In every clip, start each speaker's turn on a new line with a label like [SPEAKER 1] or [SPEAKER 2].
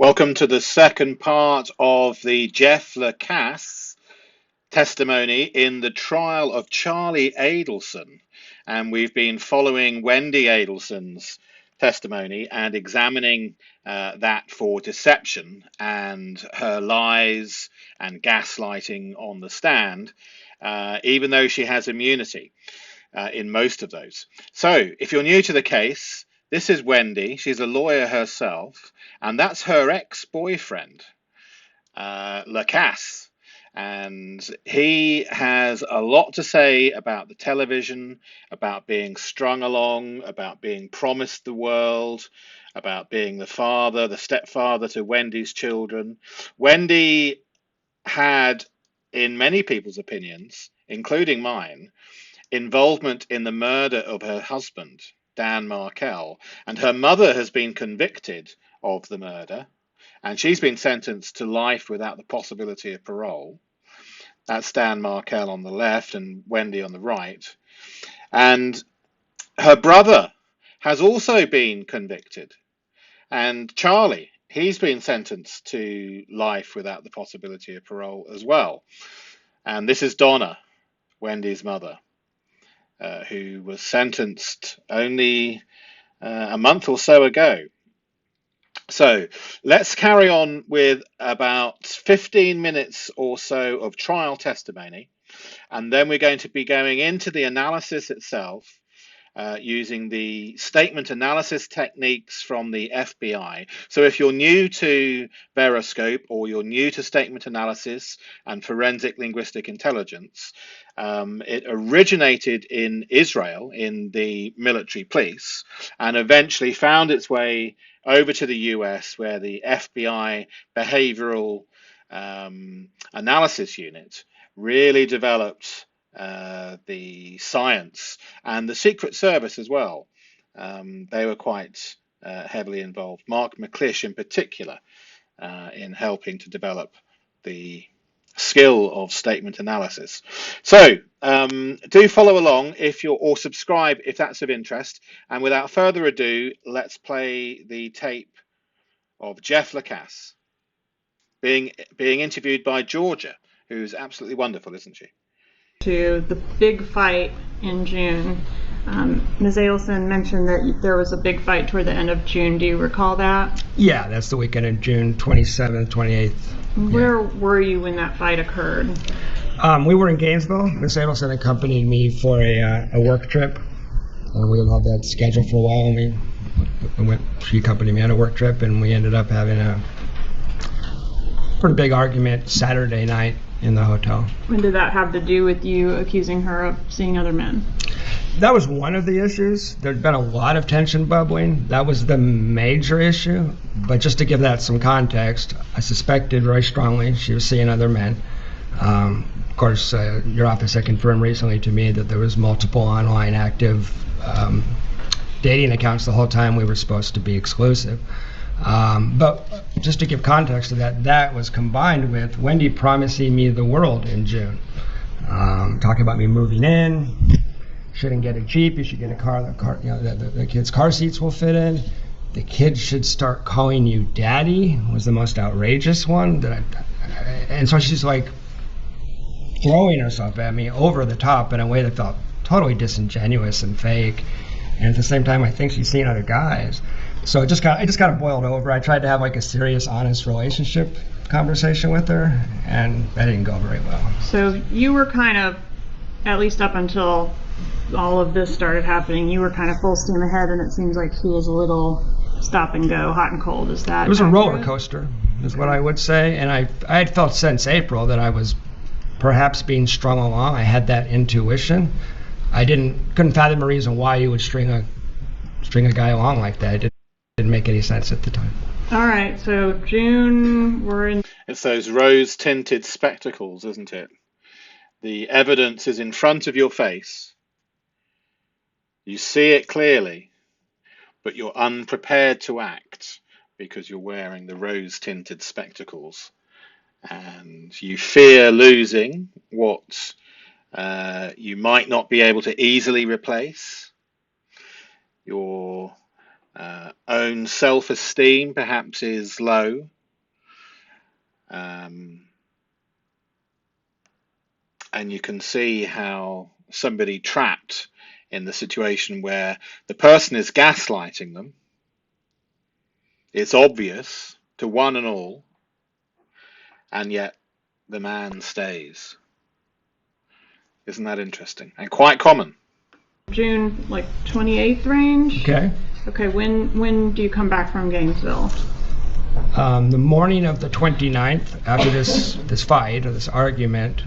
[SPEAKER 1] Welcome to the second part of the Jeff Lacasse testimony in the trial of Charlie Adelson. And we've been following Wendi Adelson's testimony and examining that for deception and her lies and gaslighting on the stand, even though she has immunity in most of those. So if you're new to the case, this is Wendi. She's a lawyer herself, and that's her ex-boyfriend, Lacasse. And he has a lot to say about the television, about being strung along, about being promised the world, about being the father, the stepfather to Wendi's children. Wendi had, in many people's opinions, including mine, involvement in the murder of her husband, Dan Markel, and her mother has been convicted of the murder, and she's been sentenced to life without the possibility of parole. That's Dan Markel on the left and Wendi on the right. And her brother has also been convicted, and Charlie, he's been sentenced to life without the possibility of parole as well. And this is Donna, Wendi's mother, who was sentenced only a month or so ago. So let's carry on with about 15 minutes or so of trial testimony, and then we're going to be going into the analysis itself using the statement analysis techniques from the FBI. So if you're new to VEROSCOPE or you're new to statement analysis and forensic linguistic intelligence, it originated in Israel in the military police and eventually found its way over to the US, where the FBI behavioral analysis unit really developed the science, and the Secret Service as well. They were quite heavily involved. Mark McClish in particular in helping to develop the skill of statement analysis. So do follow along if you're, or subscribe if that's of interest. And without further ado, let's play the tape of Jeff Lacasse being interviewed by Georgia, who's absolutely wonderful, isn't she?
[SPEAKER 2] To the big fight in June. Ms. Adelson mentioned that there was a big fight toward the end of June. Do you recall that?
[SPEAKER 3] Yeah, that's the weekend of June 27th, 28th.
[SPEAKER 2] Where were you when that fight occurred?
[SPEAKER 3] We were in Gainesville. Ms. Adelson accompanied me for a work trip. We had that scheduled for a while, and she accompanied me on a work trip, and we ended up having a pretty big argument Saturday night in the hotel.
[SPEAKER 2] And did that have to do with you accusing her of seeing other men?
[SPEAKER 3] That was one of the issues. There'd been a lot of tension bubbling. That was the major issue. But just to give that some context, I suspected very strongly she was seeing other men. Of course, your office had confirmed recently to me that there was multiple online active dating accounts the whole time we were supposed to be exclusive. But just to give context to that, that was combined with Wendi promising me the world in June. Talking about me moving in, shouldn't get a Jeep, you should get a car, the kids' car seats will fit in. The kids should start calling you daddy was the most outrageous one. And so she's like throwing herself at me over the top in a way that felt totally disingenuous and fake. And at the same time, I think she's seeing other guys. So it just kind of boiled over. I tried to have like a serious, honest relationship conversation with her, and that didn't go very well.
[SPEAKER 2] So you were kind of, at least up until all of this started happening, you were kind of full steam ahead, and it seems like she was a little stop and go, hot and cold. Is that?
[SPEAKER 3] It was a roller coaster, is what I would say. And I had felt since April that I was perhaps being strung along. I had that intuition. I couldn't fathom a reason why you would string a guy along like that. It didn't make any sense at the time.
[SPEAKER 2] All right, so June, we're in.
[SPEAKER 1] It's those rose-tinted spectacles, isn't it? The evidence is in front of your face. You see it clearly, but you're unprepared to act because you're wearing the rose-tinted spectacles. And you fear losing what you might not be able to easily replace. You're own self-esteem perhaps is low. And you can see how somebody trapped in the situation where the person is gaslighting them, it's obvious to one and all, and yet the man stays. Isn't that interesting? And quite common.
[SPEAKER 2] June, like 28th range?
[SPEAKER 3] Okay.
[SPEAKER 2] Okay, when do you come back from Gainesville?
[SPEAKER 3] The morning of the 29th, after this fight or this argument,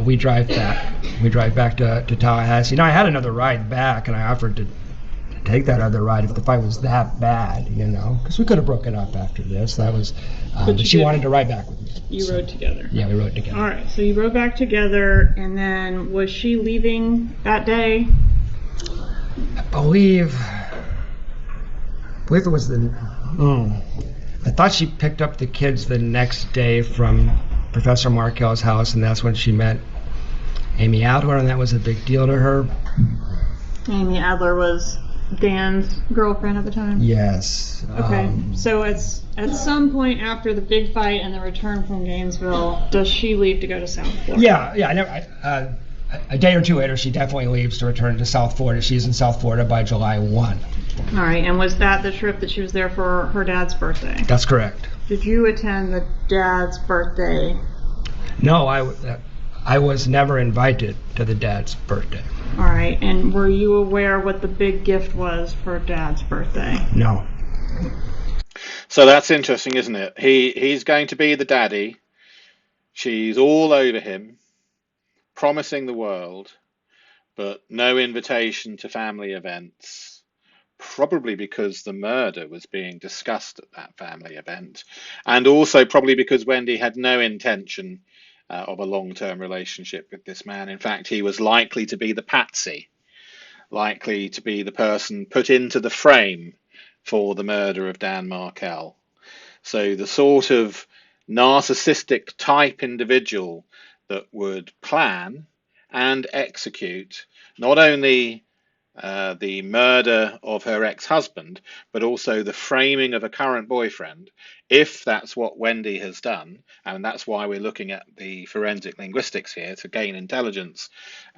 [SPEAKER 3] we drive back. We drive back to Tallahassee. Now, I had another ride back, and I offered to take that other ride if the fight was that bad, because we could have broken up after this. That was, but she wanted to ride back with me.
[SPEAKER 2] You rode together?
[SPEAKER 3] Yeah, we rode together.
[SPEAKER 2] All right, so you rode back together, and then was she leaving that day?
[SPEAKER 3] I believe it was I thought she picked up the kids the next day from Professor Markel's house, and that's when she met Amy Adler, and that was a big deal to her.
[SPEAKER 2] Amy Adler was Dan's girlfriend at the time?
[SPEAKER 3] Yes.
[SPEAKER 2] Okay, so it's at some point after the big fight and the return from Gainesville, does she leave to go to South Florida?
[SPEAKER 3] Yeah. A day or two later, she definitely leaves to return to South Florida. She's in South Florida by July 1.
[SPEAKER 2] All right, and was that the trip that she was there for her dad's birthday?
[SPEAKER 3] That's correct.
[SPEAKER 2] Did you attend the dad's birthday?
[SPEAKER 3] No, I was never invited to the dad's birthday.
[SPEAKER 2] All right, and were you aware what the big gift was for dad's birthday?
[SPEAKER 3] No.
[SPEAKER 1] So that's interesting, isn't it? He's going to be the daddy. She's all over him, promising the world, but no invitation to family events, probably because the murder was being discussed at that family event, and also probably because Wendi had no intention of a long-term relationship with this man. In fact, he was likely to be the patsy, likely to be the person put into the frame for the murder of Dan Markel. So the sort of narcissistic type individual that would plan and execute not only the murder of her ex-husband, but also the framing of a current boyfriend, if that's what Wendi has done, and that's why we're looking at the forensic linguistics here to gain intelligence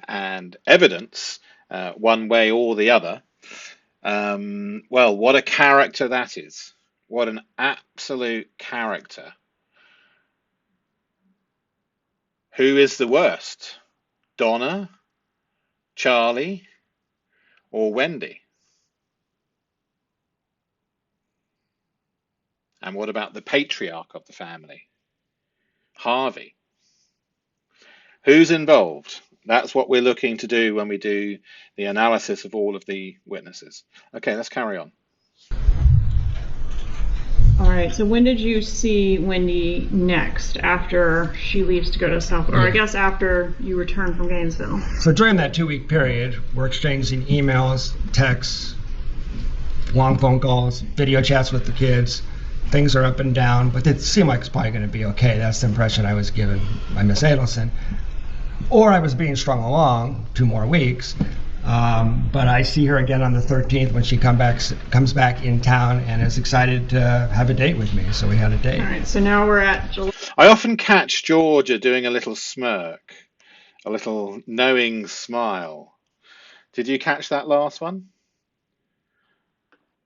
[SPEAKER 1] and evidence one way or the other. Well, what a character that is. What an absolute character. Who is the worst? Donna, Charlie, or Wendi? And what about the patriarch of the family? Harvey. Who's involved? That's what we're looking to do when we do the analysis of all of the witnesses. Okay, let's carry on.
[SPEAKER 2] All right, so when did you see Wendi next after she leaves to go to South, or I guess after you return from Gainesville?
[SPEAKER 3] So during that 2-week period, we're exchanging emails, texts, long phone calls, video chats with the kids. Things are up and down, but it seemed like it's probably going to be okay. That's the impression I was given by Miss Adelson. Or I was being strung along 2 more weeks. But I see her again on the 13th when she comes back in town and is excited to have a date with me. So we had a date.
[SPEAKER 2] All right, so now we're at July.
[SPEAKER 1] I often catch Georgia doing a little smirk, a little knowing smile. Did you catch that last one?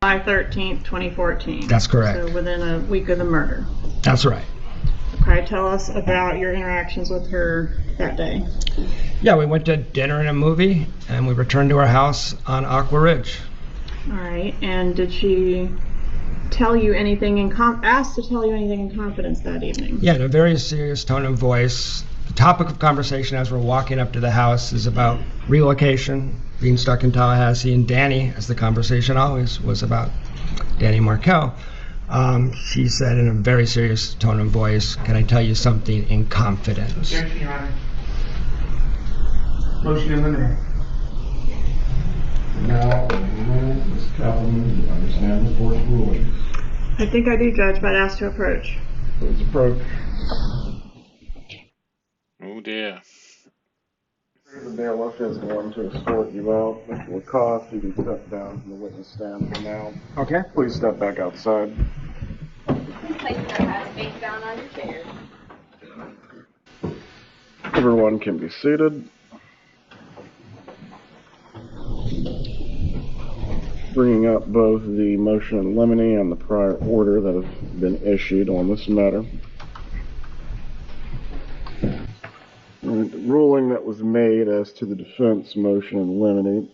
[SPEAKER 2] July 13th, 2014.
[SPEAKER 3] That's correct.
[SPEAKER 2] So within a week of the murder.
[SPEAKER 3] That's right.
[SPEAKER 2] Okay, tell us about your interactions with her that day.
[SPEAKER 3] Yeah, we went to dinner and a movie, and we returned to our house on Aqua Ridge.
[SPEAKER 2] All right, and did she tell you anything asked to tell you anything in confidence that evening?
[SPEAKER 3] Yeah, in a very serious tone of voice. The topic of conversation as we're walking up to the house is about relocation, being stuck in Tallahassee, and Danny, as the conversation always was about Danny Markel. She said in a very serious tone of voice, "Can I tell you something in confidence?"
[SPEAKER 4] Objection, Your Honor. Motion in limine.
[SPEAKER 5] Now, Mr. Kaufman, you understand the court's ruling.
[SPEAKER 2] I think I do, Judge, but asked to approach.
[SPEAKER 5] Please approach.
[SPEAKER 1] Oh dear.
[SPEAKER 5] The bailiff is going to escort you out. Mr. Lacasse, you can step down from the witness stand for now.
[SPEAKER 3] Okay.
[SPEAKER 5] Please step back outside.
[SPEAKER 4] Please place your hat face down on your chair.
[SPEAKER 5] Everyone can be seated. Bringing up both the motion in limine and the prior order that have been issued on this matter. And the ruling that was made as to the defense motion in limine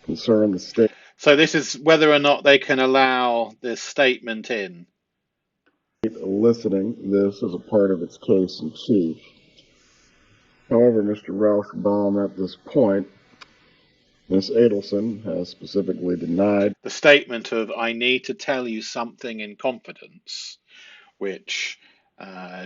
[SPEAKER 5] concerned the state.
[SPEAKER 1] So this is whether or not they can allow this statement in.
[SPEAKER 5] Eliciting this as a part of its case in chief. However, Mr. Rauschbaum, at this point, Ms. Adelson has specifically denied
[SPEAKER 1] The statement of, I need to tell you something in confidence, which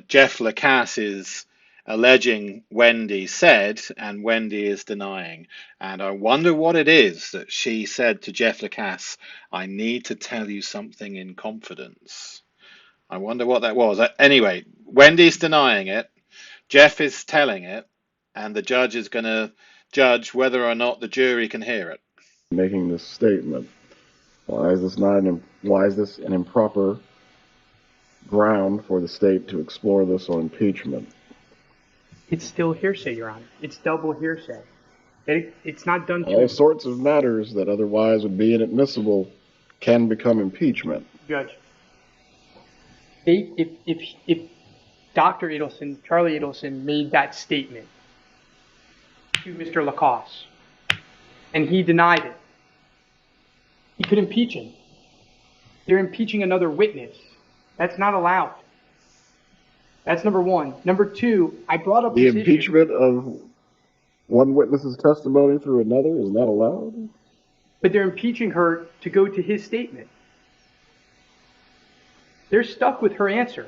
[SPEAKER 1] Jeff Lacasse is alleging Wendi said, and Wendi is denying. And I wonder what it is that she said to Jeff Lacasse, I need to tell you something in confidence. I wonder what that was. Anyway, Wendy's denying it, Jeff is telling it, and the judge is going to judge whether or not the jury can hear it.
[SPEAKER 5] making this statement. Why is this an improper ground for the state to explore this on impeachment?
[SPEAKER 6] It's still hearsay, Your Honor. It's double hearsay. It's not done to
[SPEAKER 5] All sorts of matters that otherwise would be inadmissible can become impeachment.
[SPEAKER 6] Judge. If Dr. Adelson, Charlie Adelson, made that statement to Mr. Lacasse, and he denied it, he could impeach him. They're impeaching another witness. That's not allowed. That's number one. Number two, I brought up
[SPEAKER 5] The
[SPEAKER 6] this
[SPEAKER 5] impeachment of one witness's testimony through another is not allowed?
[SPEAKER 6] but they're impeaching her to go to his statement. They're stuck with her answer.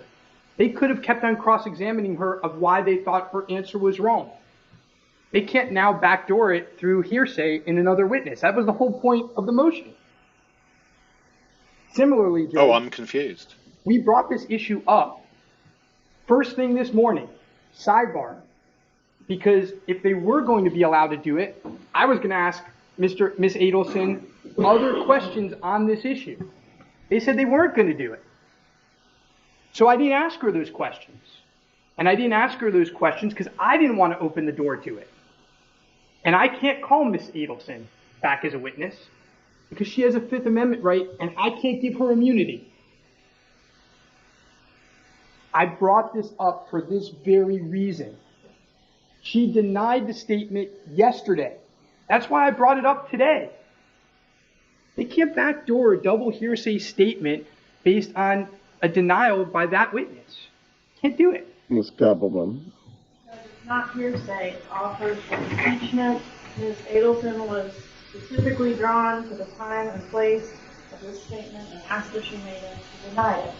[SPEAKER 6] They could have kept on cross-examining her of why they thought her answer was wrong. They can't now backdoor it through hearsay in another witness. That was the whole point of the motion. Similarly, Judge,
[SPEAKER 1] Oh, I'm confused.
[SPEAKER 6] we brought this issue up first thing this morning, sidebar, because if they were going to be allowed to do it, I was going to ask Miss Adelson other questions on this issue. They said they weren't going to do it. So I didn't ask her those questions. And I didn't ask her those questions because I didn't want to open the door to it. And I can't call Miss Adelson back as a witness because she has a Fifth Amendment right and I can't give her immunity. I brought this up for this very reason. She denied the statement yesterday. That's why I brought it up today. They can't backdoor a double hearsay statement based on a denial by that witness. Can't do it.
[SPEAKER 5] Ms. Kappelman.
[SPEAKER 2] It's not hearsay, it's offered for impeachment. Ms. Adelson was specifically drawn to the time and place of this statement, and after she made it, she denied it.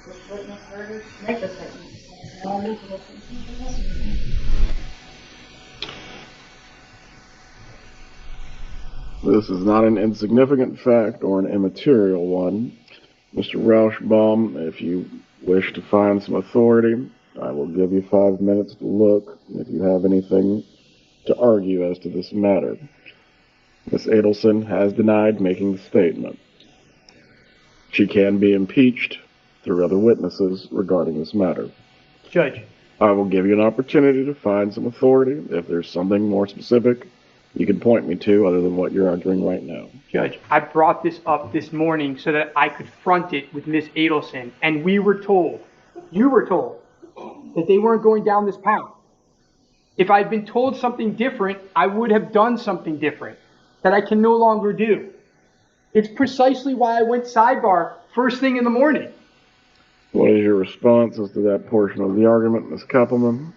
[SPEAKER 2] This witness heard her make the statement. No need for this impeachment.
[SPEAKER 5] This is not an insignificant fact or an immaterial one. Mr. Rauschbaum, if you wish to find some authority, I will give you 5 minutes to look if you have anything to argue as to this matter. Ms. Adelson has denied making the statement. She can be impeached through other witnesses regarding this matter.
[SPEAKER 6] Judge.
[SPEAKER 5] I will give you an opportunity to find some authority. If there's something more specific you can point me to other than what you're arguing right now.
[SPEAKER 6] Judge, I brought this up this morning so that I could front it with Miss Adelson, and we were told, you were told, that they weren't going down this path. If I'd been told something different, I would have done something different that I can no longer do. It's precisely why I went sidebar first thing in the morning.
[SPEAKER 5] What is your response as to that portion of the argument, Ms. Kappelman?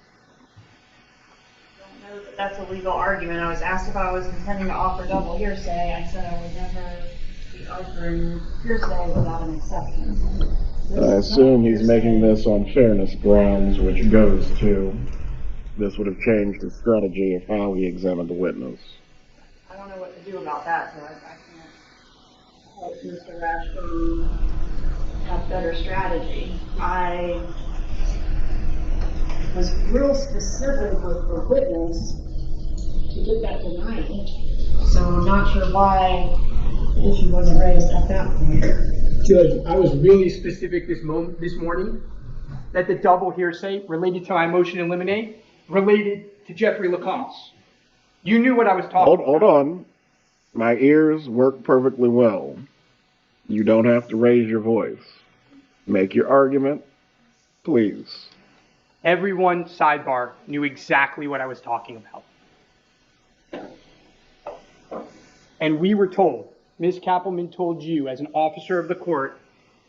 [SPEAKER 2] That's a legal argument. I was asked if I was intending to offer double hearsay. I said I would never be offering hearsay without an exception.
[SPEAKER 5] I assume he's making this on fairness grounds, which goes to this would have changed the strategy of how he examined the witness.
[SPEAKER 2] I don't know what to do about that, so I can't help Mr. Rashburn have better strategy. was real specific with the witness to get that denied. So I'm not sure why the issue wasn't raised at that point.
[SPEAKER 6] Judge, I was really specific this morning that the double hearsay related to my motion to eliminate related to Jeffrey Lacasse. You knew what I was talking about.
[SPEAKER 5] Hold on. My ears work perfectly well. You don't have to raise your voice. Make your argument, please.
[SPEAKER 6] Everyone, sidebar, knew exactly what I was talking about. And we were told, Ms. Kappelman told you as an officer of the court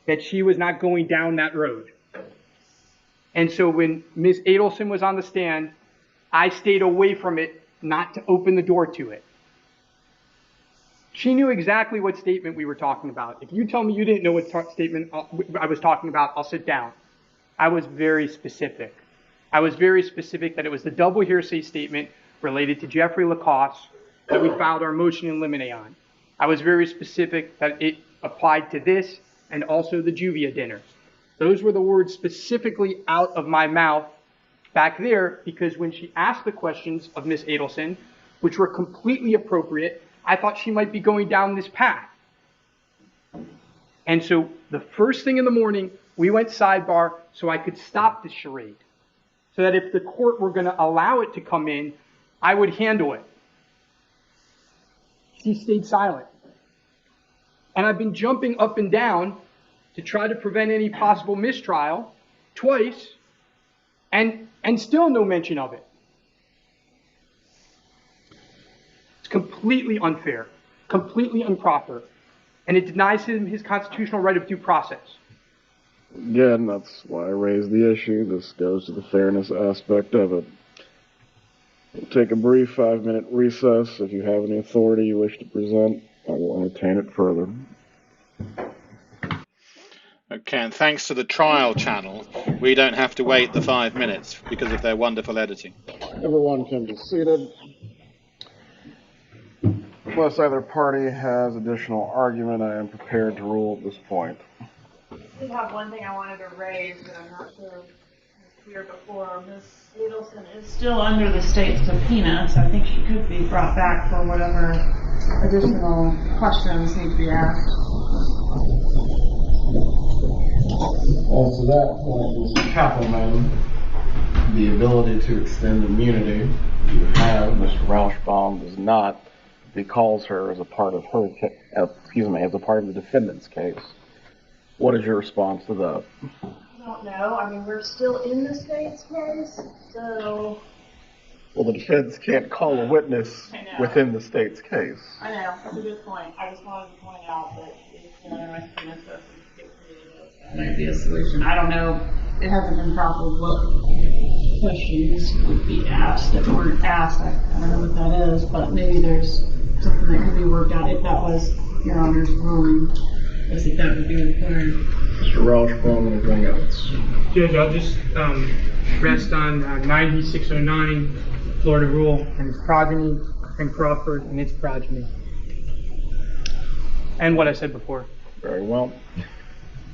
[SPEAKER 6] that she was not going down that road. And so when Ms. Adelson was on the stand, I stayed away from it, not to open the door to it. She knew exactly what statement we were talking about. If you tell me you didn't know what statement I was talking about, I'll sit down. I was very specific. I was very specific that it was the double hearsay statement related to Jeffrey Lacasse that we filed our motion to eliminate on. I was very specific that it applied to this and also the Juvia dinner. Those were the words specifically out of my mouth back there, because when she asked the questions of Ms. Adelson, which were completely appropriate, I thought she might be going down this path. And so the first thing in the morning, we went sidebar so I could stop the charade. So that if the court were going to allow it to come in, I would handle it. She stayed silent. And I've been jumping up and down to try to prevent any possible mistrial twice, and still no mention of it. It's completely unfair, completely improper, and it denies him his constitutional right of due process.
[SPEAKER 5] Again, that's why I raised the issue. This goes to the fairness aspect of it. We'll take a brief 5-minute recess. If you have any authority you wish to present, I will entertain it further.
[SPEAKER 1] Okay, and thanks to the trial channel, we don't have to wait the 5 minutes because of their wonderful editing.
[SPEAKER 5] Everyone can be seated. Unless either party has additional argument, I am prepared to rule at this point.
[SPEAKER 2] I did have one thing I wanted to raise, but I'm not sure it was clear before. Ms. Adelson is still under the state subpoena, so I think she could be brought back for whatever additional questions need to be asked.
[SPEAKER 5] As to that point, Mr. Kappelman, the ability to extend immunity you have, Mr. Rauschbaum does not, because her as a part of her, as a part of the defendant's case. What is your response to that?
[SPEAKER 2] I don't know. I mean, we're still in the state's case, so...
[SPEAKER 5] Well, the defense can't call a witness within the state's case.
[SPEAKER 2] I know. That's a good point. I just wanted to point out that if that might be a solution. I don't know. It hasn't been proper what questions would be asked that weren't asked. I don't know what that is, but maybe there's something that could be worked out if that was Your Honor's ruling. I think that would be important.
[SPEAKER 5] Mr. Rauschbaum, anything else?
[SPEAKER 6] Judge, I'll just rest on 9609, Florida Rule and its progeny, and Crawford and its progeny. And what I said before.
[SPEAKER 5] Very well.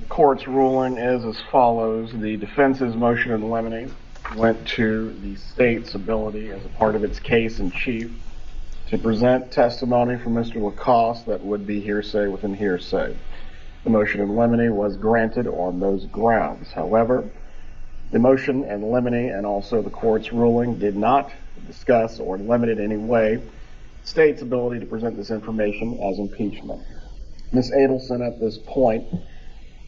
[SPEAKER 5] The court's ruling is as follows. The defense's motion in limine went to the state's ability as a part of its case in chief to present testimony from Mr. Lacasse that would be hearsay within hearsay. The motion in limine was granted on those grounds. However, the motion in limine and also the court's ruling did not discuss or limit in any way the state's ability to present this information as impeachment. Ms. Adelson, at this point,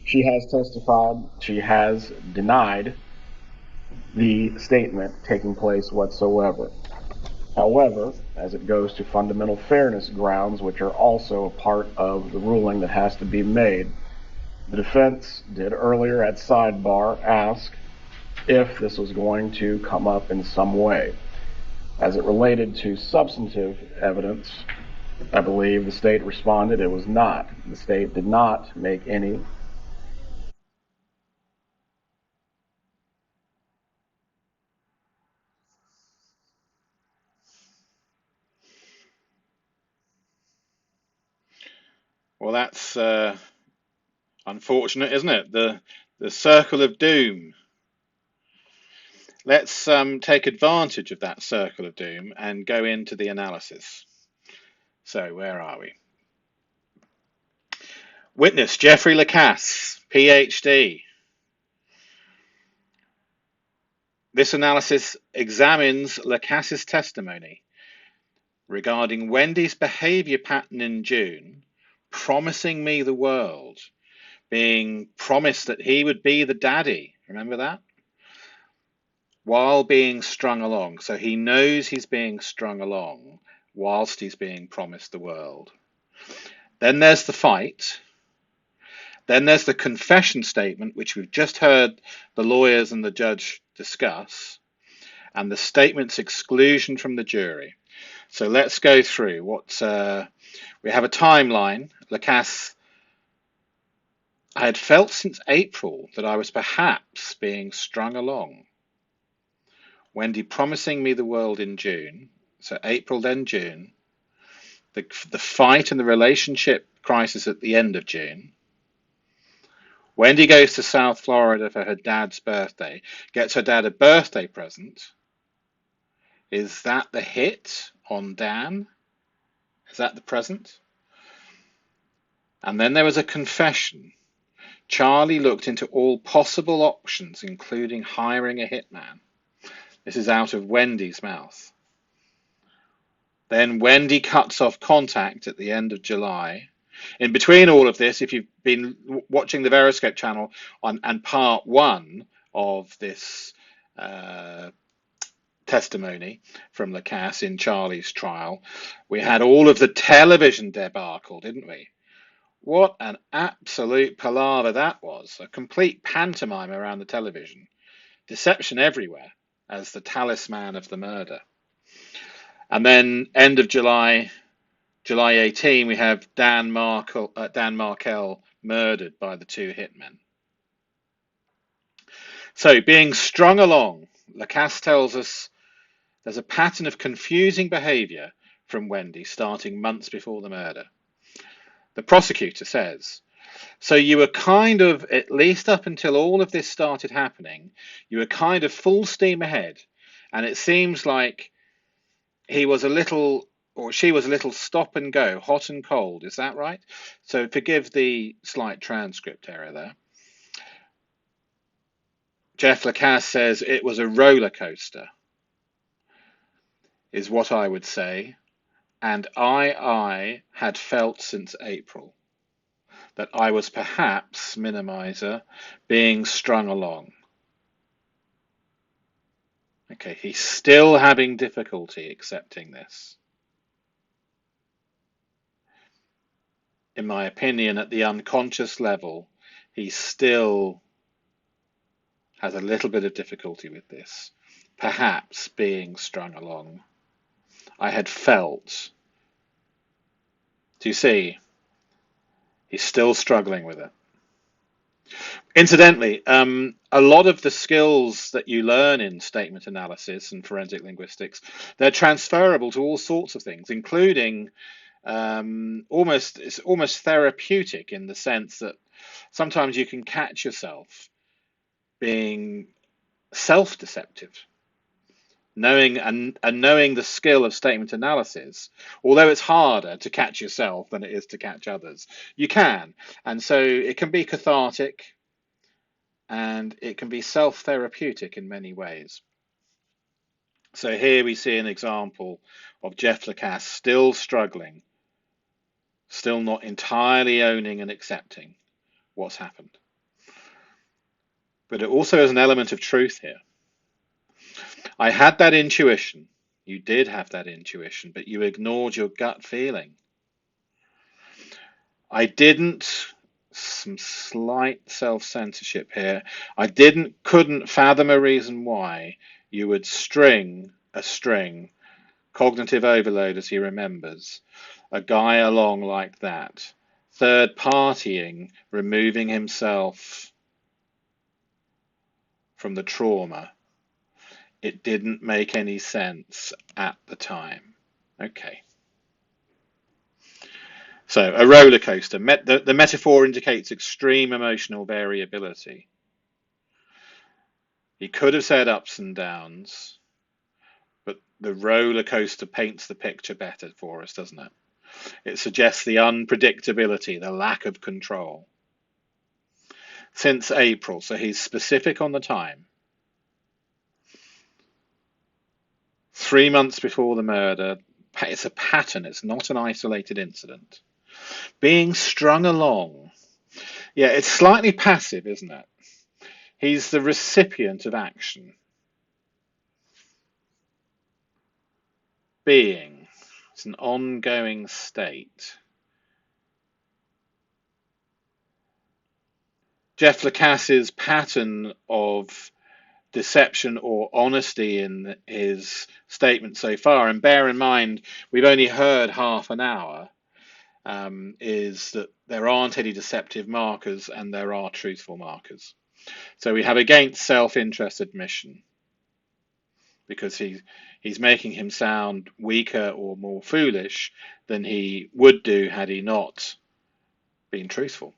[SPEAKER 5] she has testified, she has denied the statement taking place whatsoever. However, as it goes to fundamental fairness grounds, which are also a part of the ruling that has to be made, the defense did earlier at sidebar ask if this was going to come up in some way. As it related to substantive evidence, I believe the state responded it was not. The state did not make any
[SPEAKER 1] Well, that's unfortunate, isn't it? The circle of doom. let's take advantage of that circle of doom and go into the analysis. So where are we? Witness Jeffrey Lacasse, PhD. This analysis examines Lacasse's testimony regarding Wendy's behavior pattern in June, promising me the world, being promised that he would be the daddy. Remember that? While being strung along. So he knows he's being strung along whilst he's being promised the world. Then there's the fight. Then there's the confession statement, which we've just heard the lawyers and the judge discuss, and the statement's exclusion from the jury. So let's go through what we have a timeline. Lacasse, I had felt since April that I was perhaps being strung along. Wendi promising me the world in June. So April, then June. The fight and the relationship crisis at the end of June. Wendi goes to South Florida for her dad's birthday, gets her dad a birthday present. Is that the hit on Dan? Is that the present? And then there was a confession. Charlie looked into all possible options, including hiring a hitman. This is out of Wendy's mouth. Then Wendi cuts off contact at the end of July. In between all of this, if you've been watching the VEROSCOPE channel and part one of this testimony from Lacasse in Charlie's trial, we had all of the television debacle, didn't we? What an absolute palaver that was. A complete pantomime around the television. Deception everywhere as the talisman of the murder. And then end of July, July 18, we have Dan Markel murdered by the two hitmen. So being strung along, Lacasse tells us there's a pattern of confusing behavior from Wendi starting months before the murder. The prosecutor says, so you were kind of, at least up until all of this started happening, you were kind of full steam ahead. And it seems like he was a little, or she was a little stop and go, hot and cold. Is that right? So forgive the slight transcript error there. Jeff Lacasse says it was a roller coaster, is what I would say. And I had felt since April that I was perhaps, minimizer, being strung along. Okay, he's still having difficulty accepting this. In my opinion, at the unconscious level, he still has a little bit of difficulty with this. Perhaps being strung along. I had felt. Do you see? He's still struggling with it. Incidentally, a lot of the skills that you learn in statement analysis and forensic linguistics, they're transferable to all sorts of things, including it's almost therapeutic in the sense that sometimes you can catch yourself being self-deceptive. Knowing the skill of statement analysis, although it's harder to catch yourself than it is to catch others, you can. And so it can be cathartic and it can be self-therapeutic in many ways. So here we see an example of Jeff Lacasse still struggling, still not entirely owning and accepting what's happened. But it also has an element of truth here. I had that intuition. You did have that intuition, but you ignored your gut feeling. I didn't, some slight self-censorship here. I couldn't fathom a reason why you would string, cognitive overload as he remembers, a guy along like that, third partying, removing himself from the trauma. It didn't make any sense at the time. Okay. So a roller coaster. The metaphor indicates extreme emotional variability. He could have said ups and downs, but the roller coaster paints the picture better for us, doesn't it? It suggests the unpredictability, the lack of control. Since April, so he's specific on the time. 3 months before the murder. It's a pattern, it's not an isolated incident. Being strung along. Yeah, it's slightly passive, isn't it? He's the recipient of action. Being. It's an ongoing state. Jeff Lacasse's pattern of deception or honesty in his statement so far, and bear in mind we've only heard half an hour, is that there aren't any deceptive markers and there are truthful markers. So we have against self-interest admission, because he's making him sound weaker or more foolish than he would do had he not been truthful.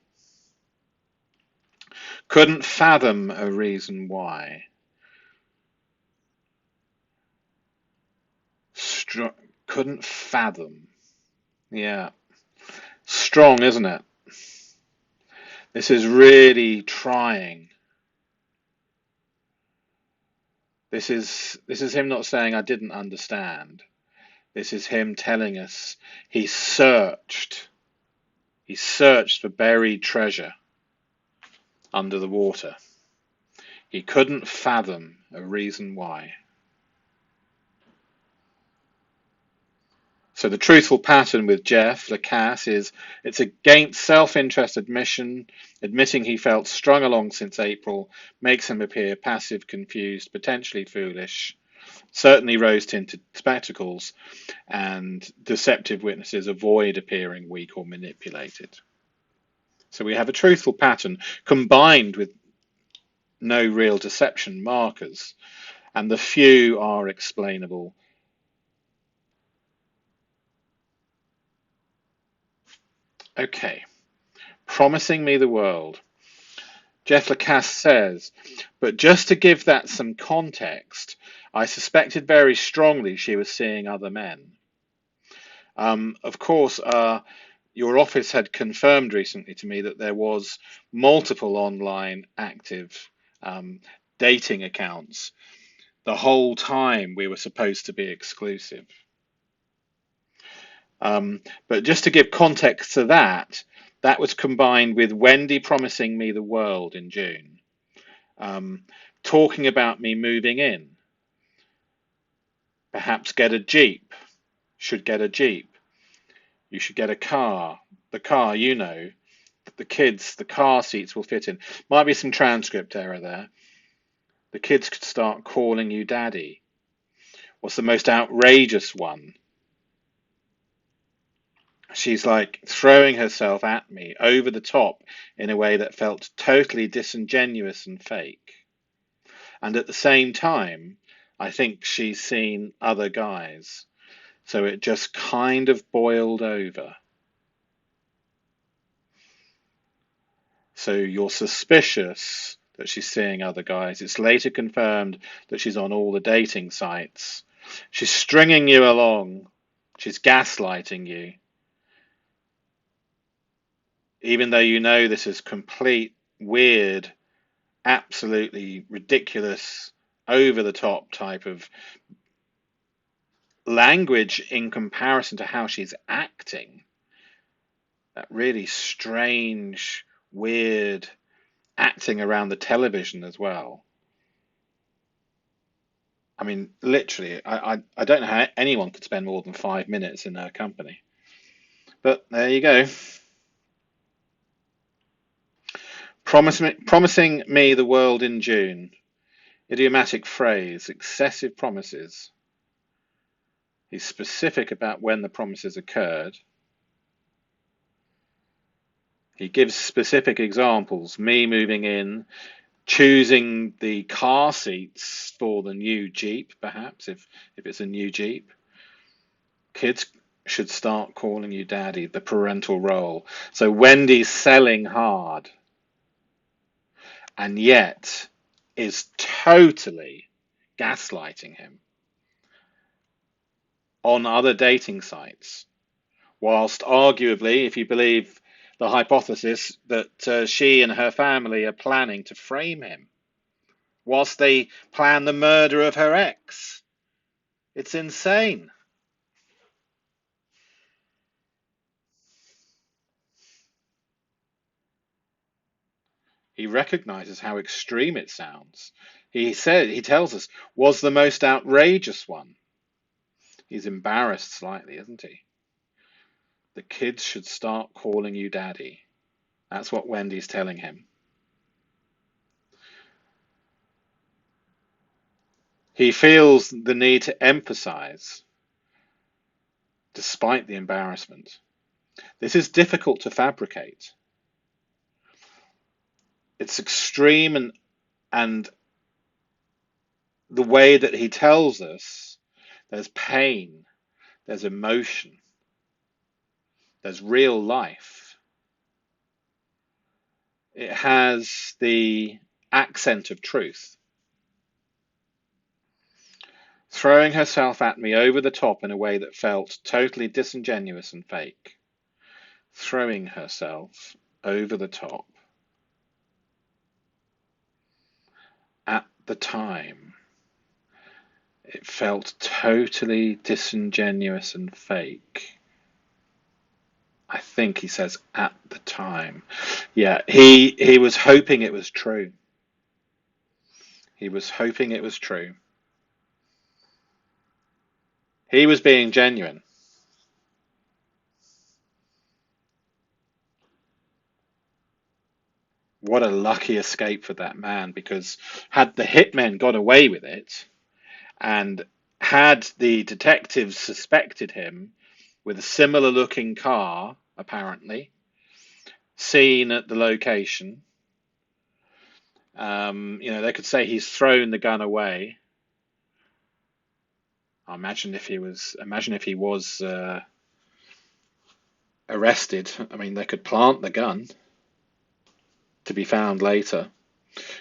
[SPEAKER 1] Couldn't fathom a reason why. Couldn't fathom. Yeah. Strong, isn't it? This is really trying. This is him not saying I didn't understand. This is him telling us he searched. He searched for buried treasure under the water. He couldn't fathom a reason why. So the truthful pattern with Jeff Lacasse is it's against self-interest admission, admitting he felt strung along since April, makes him appear passive, confused, potentially foolish, certainly rose-tinted spectacles, and deceptive witnesses avoid appearing weak or manipulated. So we have a truthful pattern combined with no real deception markers, and the few are explainable. Okay, promising me the world. Jeff Lacasse says, but just to give that some context, I suspected very strongly she was seeing other men. Of course, your office had confirmed recently to me that there was multiple online active dating accounts the whole time we were supposed to be exclusive. But just to give context to that, that was combined with Wendi promising me the world in June, talking about me moving in, perhaps get a Jeep, should get a Jeep, you should get a car, the car, you know, the kids, the car seats will fit in. Might be some transcript error there. The kids could start calling you daddy. What's the most outrageous one? She's like throwing herself at me over the top in a way that felt totally disingenuous and fake. And at the same time, I think she's seen other guys. So it just kind of boiled over. So you're suspicious that she's seeing other guys. It's later confirmed that she's on all the dating sites. She's stringing you along. She's gaslighting you. Even though you know this is complete, weird, absolutely ridiculous, over-the-top type of language in comparison to how she's acting. That really strange, weird acting around the television as well. I mean, literally, I don't know how anyone could spend more than 5 minutes in her company. But there you go. Promising me the world in June. Idiomatic phrase, excessive promises. He's specific about when the promises occurred. He gives specific examples. Me moving in, choosing the car seats for the new Jeep, perhaps, if it's a new Jeep. Kids should start calling you daddy, the parental role. So Wendy's selling hard, and yet is totally gaslighting him on other dating sites, whilst arguably, if you believe the hypothesis, that she and her family are planning to frame him, whilst they plan the murder of her ex. It's insane. He recognizes how extreme it sounds. He tells us, was the most outrageous one. He's embarrassed slightly, isn't he? The kids should start calling you daddy. That's what Wendy's telling him. He feels the need to emphasize, despite the embarrassment. This is difficult to fabricate. It's extreme, and the way that he tells us, there's pain, there's emotion, there's real life. It has the accent of truth. Throwing herself at me over the top in a way that felt totally disingenuous and fake. Throwing herself over the top. At the time, it felt totally disingenuous and fake. I think he says at the time. Yeah, he was hoping it was true. He was hoping it was true. He was being genuine. What a lucky escape for that man, because had the hitmen got away with it, and had the detectives suspected him with a similar looking car, apparently, seen at the location, they could say he's thrown the gun away. Imagine if he was arrested. I mean, they could plant the gun to be found later.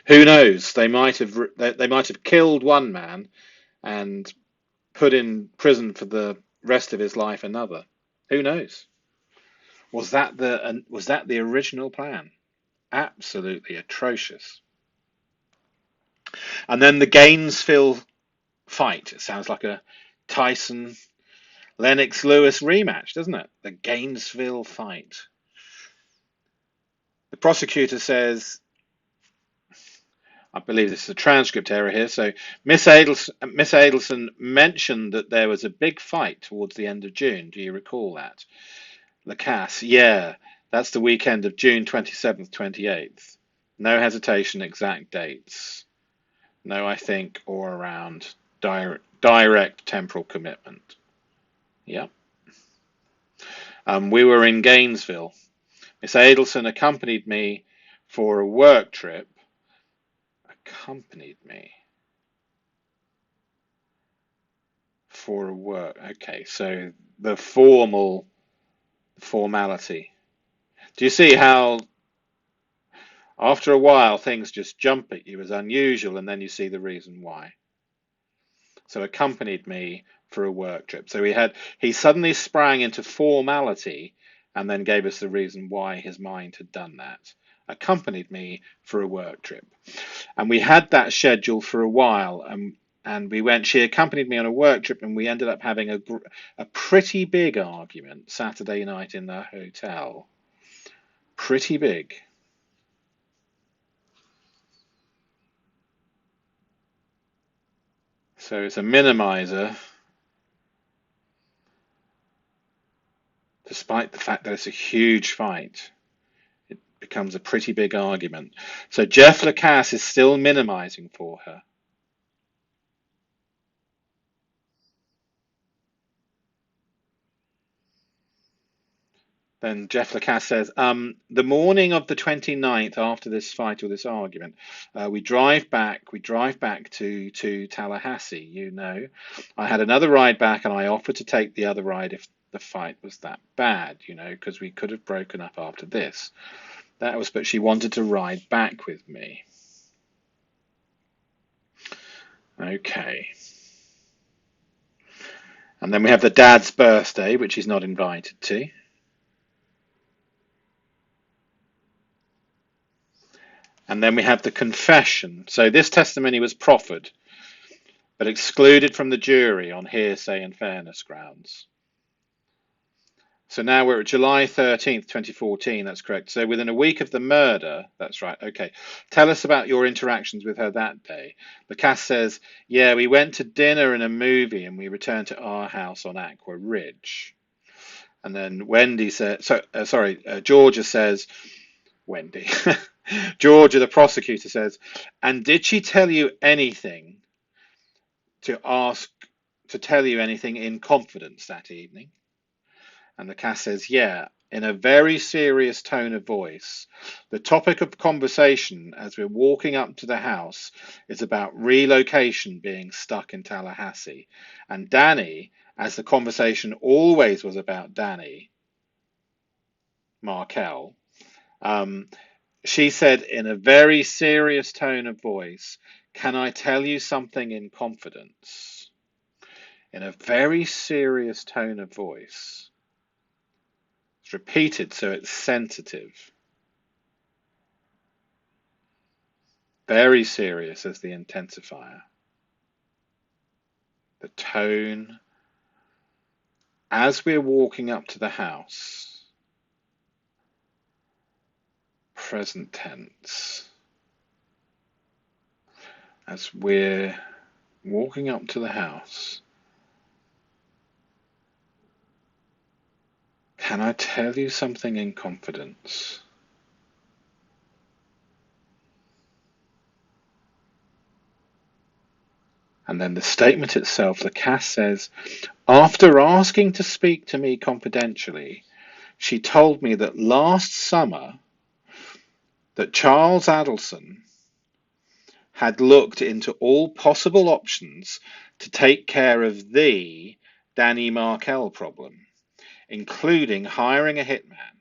[SPEAKER 1] Who knows? They might have killed one man and put in prison for the rest of his life another. Who knows? Was that the original plan? Absolutely atrocious. And then the Gainesville fight. It sounds like a Tyson Lennox Lewis rematch, doesn't it? The Gainesville fight. The prosecutor says, I believe this is a transcript error here. So Miss Adelson mentioned that there was a big fight towards the end of June. Do you recall that? Lacasse, yeah, that's the weekend of June 27th, 28th. No hesitation, exact dates. No, I think, or around. Direct temporal commitment. Yeah. We were in Gainesville. Miss Adelson accompanied me for a work trip. Accompanied me for a work. Okay, so the formality. Do you see how after a while things just jump at you as unusual, and then you see the reason why? So accompanied me for a work trip. So he suddenly sprang into formality and then gave us the reason why his mind had done that. Accompanied me for a work trip. And we had that scheduled for a while, and she accompanied me on a work trip, and we ended up having a pretty big argument Saturday night in the hotel. Pretty big. So it's a minimizer, despite the fact that it's a huge fight. It becomes a pretty big argument. So Jeff Lacasse is still minimizing for her. Then Jeff Lacasse says, the morning of the 29th, after this fight or this argument, we drive back to Tallahassee. I had another ride back, and I offered to take the other ride if the fight was that bad, because we could have broken up after this. But she wanted to ride back with me. Okay. And then we have the dad's birthday, which he's not invited to. And then we have the confession. So this testimony was proffered, but excluded from the jury on hearsay and fairness grounds. So now we're at July 13th, 2014, that's correct. So within a week of the murder, that's right, okay. Tell us about your interactions with her that day. Lacasse says, yeah, we went to dinner and a movie and we returned to our house on Aqua Ridge. And then Wendi said, Georgia says, Wendi, Georgia, the prosecutor says, and did she tell you anything to tell you anything in confidence that evening? And Lacasse says, yeah, in a very serious tone of voice. The topic of conversation as we're walking up to the house is about relocation being stuck in Tallahassee. And Danny, as the conversation always was about Danny Markel, she said in a very serious tone of voice, can I tell you something in confidence? In a very serious tone of voice. It's repeated, so it's sensitive. Very serious as the intensifier. The tone as we're walking up to the house. Present tense. As we're walking up to the house. Can I tell you something in confidence? And then the statement itself, Lacasse says, after asking to speak to me confidentially, she told me that last summer that Charles Adelson had looked into all possible options to take care of the Danny Markel problem, including hiring a hitman,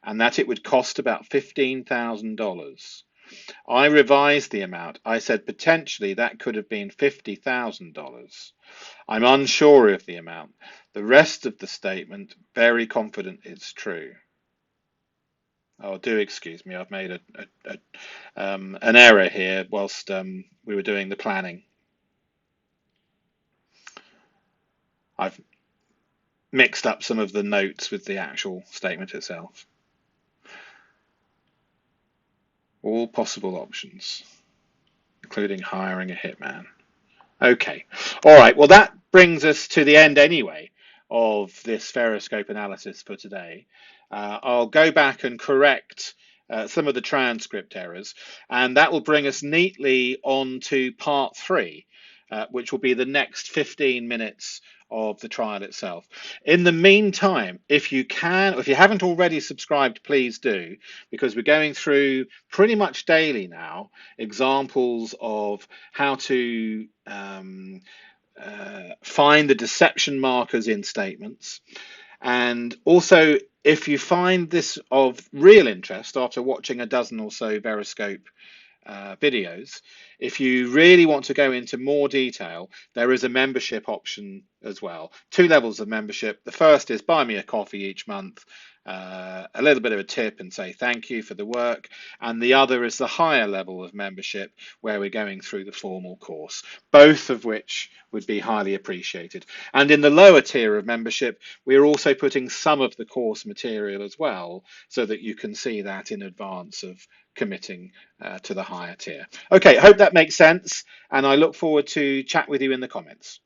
[SPEAKER 1] and that it would cost about $15,000. I revised the amount. I said potentially that could have been $50,000. I'm unsure of the amount. The rest of the statement, very confident it's true. Oh, do excuse me, I've made an error here whilst we were doing the planning. I've mixed up some of the notes with the actual statement itself. All possible options, including hiring a hitman. Okay, all right, well that brings us to the end anyway of this VEROSCOPE analysis for today. I'll go back and correct some of the transcript errors, and that will bring us neatly on to part 3, which will be the next 15 minutes of the trial itself. In the meantime, if you can, or if you haven't already subscribed, please do, because we're going through pretty much daily now examples of how to find the deception markers in statements. And also, if you find this of real interest after watching a dozen or so VEROSCOPE videos, if you really want to go into more detail, there is a membership option as well. 2 levels of membership. The first is buy me a coffee each month, a little bit of a tip and say thank you for the work, and the other is the higher level of membership where we're going through the formal course, both of which would be highly appreciated. And in the lower tier of membership, we're also putting some of the course material as well, so that you can see that in advance of committing to the higher tier. Okay, I hope that makes sense, and I look forward to chat with you in the comments.